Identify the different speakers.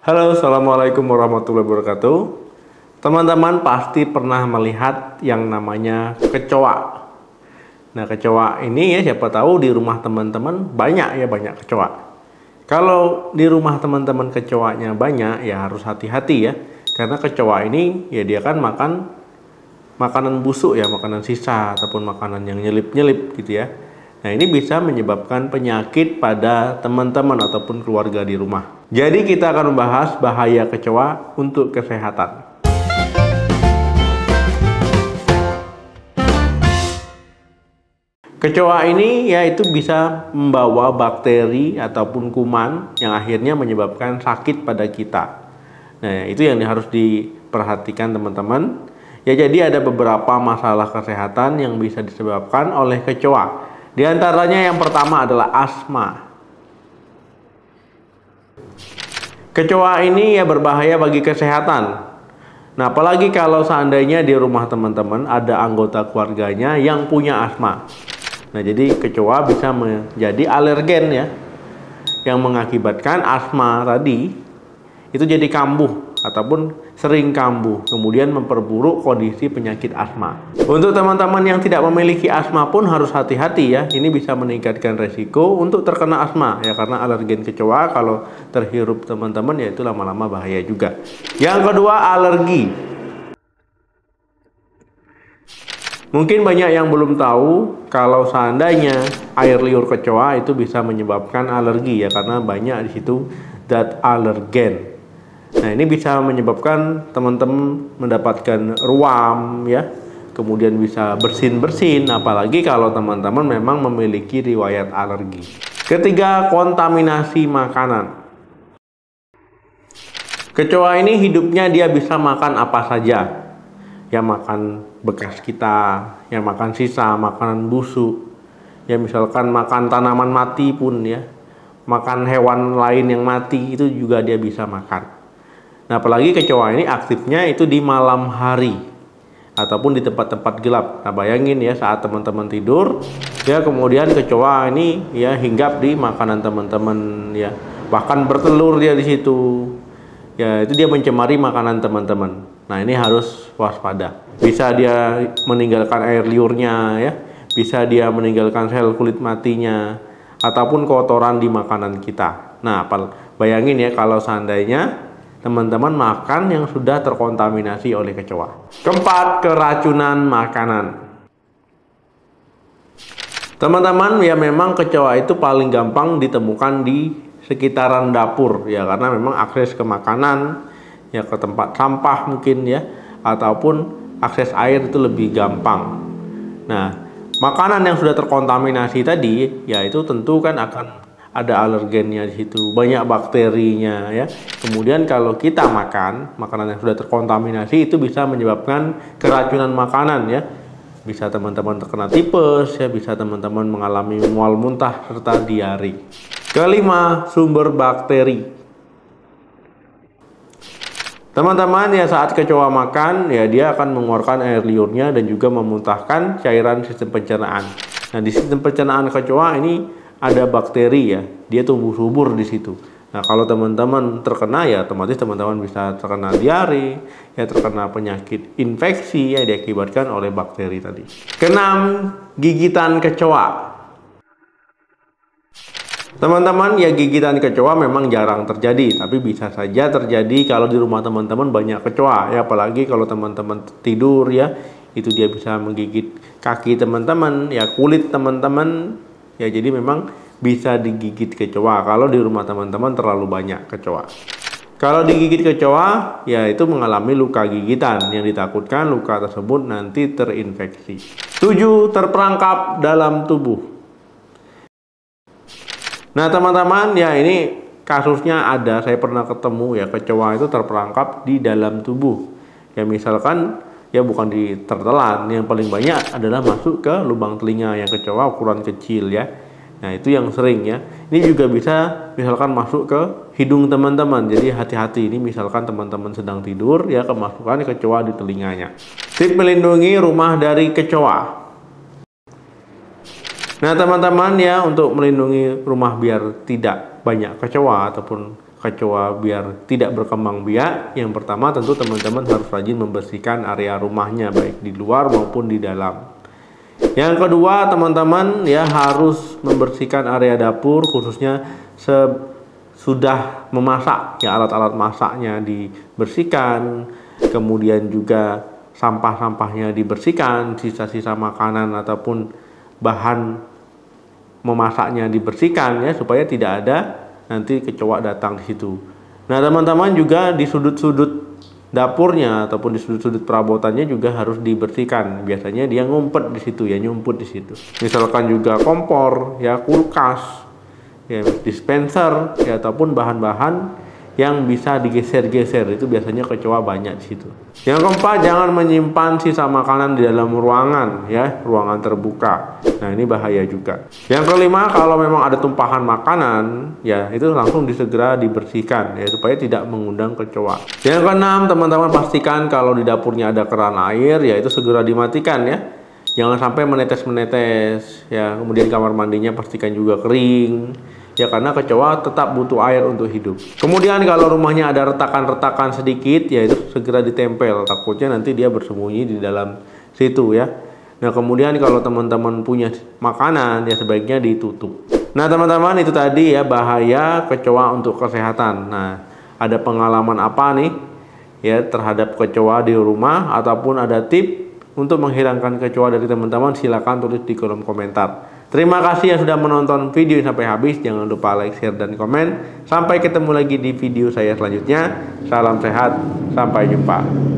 Speaker 1: Halo, assalamualaikum warahmatullahi wabarakatuh. Teman-teman pasti pernah melihat yang namanya kecoa. Nah, kecoa ini ya siapa tahu di rumah teman-teman banyak kecoa. Kalau di rumah teman-teman kecoanya banyak ya harus hati-hati ya. Karena kecoa ini ya dia kan makan makanan busuk ya, makanan sisa ataupun makanan yang nyelip-nyelip gitu ya. Nah, ini bisa menyebabkan penyakit pada teman-teman ataupun keluarga di rumah. Jadi kita akan membahas bahaya kecoa untuk kesehatan. Kecoa ini yaitu bisa membawa bakteri ataupun kuman yang akhirnya menyebabkan sakit pada kita. Nah, itu yang harus diperhatikan teman-teman. Ya, jadi ada beberapa masalah kesehatan yang bisa disebabkan oleh kecoa. Di antaranya yang pertama adalah asma. Kecoa ini ya berbahaya bagi kesehatan. Nah, apalagi kalau seandainya di rumah teman-teman ada anggota keluarganya yang punya asma. Nah, jadi kecoa bisa menjadi alergen ya, yang mengakibatkan asma tadi itu jadi kambuh ataupun sering kambuh, kemudian memperburuk kondisi penyakit asma. Untuk teman-teman yang tidak memiliki asma pun harus hati-hati ya, ini bisa meningkatkan resiko untuk terkena asma ya, karena alergen kecoa kalau terhirup teman-teman ya itu lama-lama bahaya juga. Yang kedua, alergi. Mungkin banyak yang belum tahu kalau seandainya air liur kecoa itu bisa menyebabkan alergi ya, karena banyak di situ zat alergen. Nah, ini bisa menyebabkan teman-teman mendapatkan ruam ya, kemudian bisa bersin-bersin, apalagi kalau teman-teman memang memiliki riwayat alergi. Ketiga, kontaminasi makanan. Kecoa ini hidupnya dia bisa makan apa saja. Ya, makan bekas kita, ya makan sisa, makanan busuk. Ya, misalkan makan tanaman mati pun ya. Makan hewan lain yang mati itu juga dia bisa makan. Nah, apalagi kecoa ini aktifnya itu di malam hari ataupun di tempat-tempat gelap. Nah, bayangin ya saat teman-teman tidur, ya kemudian kecoa ini ya hinggap di makanan teman-teman ya. Bahkan bertelur dia di situ. Ya, itu dia mencemari makanan teman-teman. Nah, ini harus waspada. Bisa dia meninggalkan air liurnya ya, bisa dia meninggalkan sel kulit matinya ataupun kotoran di makanan kita. Nah, bayangin ya kalau seandainya teman-teman makan yang sudah terkontaminasi oleh kecoa. Keempat, keracunan makanan. Teman-teman ya memang kecoa itu paling gampang ditemukan di sekitaran dapur ya, karena memang akses ke makanan ya, ke tempat sampah mungkin ya, ataupun akses air itu lebih gampang. Nah, makanan yang sudah terkontaminasi tadi ya itu tentu kan akan ada alergennya di situ, banyak bakterinya ya. Kemudian kalau kita makan makanan yang sudah terkontaminasi itu bisa menyebabkan keracunan makanan ya. Bisa teman-teman terkena tipes ya, bisa teman-teman mengalami mual muntah serta diare. Kelima, sumber bakteri. Teman-teman ya saat kecoa makan ya dia akan mengeluarkan air liurnya dan juga memuntahkan cairan sistem pencernaan. Nah, di sistem pencernaan kecoa ini ada bakteri ya, dia tumbuh subur di situ. Nah, kalau teman-teman terkena ya otomatis teman-teman bisa terkena diare, ya terkena penyakit infeksi ya diakibatkan oleh bakteri tadi. Keenam, gigitan kecoa. Teman-teman ya gigitan kecoa memang jarang terjadi, tapi bisa saja terjadi kalau di rumah teman-teman banyak kecoa ya, apalagi kalau teman-teman tidur ya, itu dia bisa menggigit kaki teman-teman ya, kulit teman-teman. Ya, jadi memang bisa digigit kecoa kalau di rumah teman-teman terlalu banyak kecoa. Kalau digigit kecoa, ya itu mengalami luka gigitan yang ditakutkan luka tersebut nanti terinfeksi. 7. Terperangkap dalam tubuh. Nah, teman-teman ya ini kasusnya ada, saya pernah ketemu ya kecoa itu terperangkap di dalam tubuh. Ya misalkan ya bukan di tertelan, yang paling banyak adalah masuk ke lubang telinga yang kecoa ukuran kecil ya. Nah, itu yang sering ya. Ini juga bisa misalkan masuk ke hidung teman-teman. Jadi hati-hati, ini misalkan teman-teman sedang tidur ya kemasukan kecoa di telinganya. Tip melindungi rumah dari kecoa. Nah, teman-teman ya untuk melindungi rumah biar tidak banyak kecoa ataupun kecoa biar tidak berkembang biak, yang pertama tentu teman-teman harus rajin membersihkan area rumahnya baik di luar maupun di dalam. Yang kedua, teman-teman ya harus membersihkan area dapur, khususnya sudah memasak ya, alat-alat masaknya dibersihkan, kemudian juga sampah-sampahnya dibersihkan, sisa-sisa makanan ataupun bahan memasaknya dibersihkan ya, supaya tidak ada nanti kecoa datang di situ. Nah, teman-teman juga di sudut-sudut dapurnya ataupun di sudut-sudut perabotannya juga harus dibersihkan. Biasanya dia ngumpet di situ ya, nyumput di situ. Misalkan juga kompor ya, kulkas ya, dispenser ya, ataupun bahan-bahan yang bisa digeser-geser, itu biasanya kecoa banyak di situ. Yang keempat, jangan menyimpan sisa makanan di dalam ruangan ya, ruangan terbuka. Nah, ini bahaya juga. Yang kelima, kalau memang ada tumpahan makanan ya, itu langsung segera dibersihkan ya, supaya tidak mengundang kecoa. Yang keenam, teman-teman pastikan kalau di dapurnya ada keran air ya, itu segera dimatikan ya. Jangan sampai menetes-menetes ya. Kemudian kamar mandinya pastikan juga kering ya, karena kecoa tetap butuh air untuk hidup. Kemudian kalau rumahnya ada retakan-retakan sedikit ya, itu segera ditempel, takutnya nanti dia bersembunyi di dalam situ ya. Nah, kemudian kalau teman-teman punya makanan ya, sebaiknya ditutup. Nah, teman-teman, itu tadi ya bahaya kecoa untuk kesehatan. Nah, ada pengalaman apa nih ya terhadap kecoa di rumah, ataupun ada tips untuk menghilangkan kecoa dari teman-teman, silakan tulis di kolom komentar. Terima kasih yang sudah menonton video sampai habis. Jangan lupa like, share, dan komen. Sampai ketemu lagi di video saya selanjutnya. Salam sehat, sampai jumpa.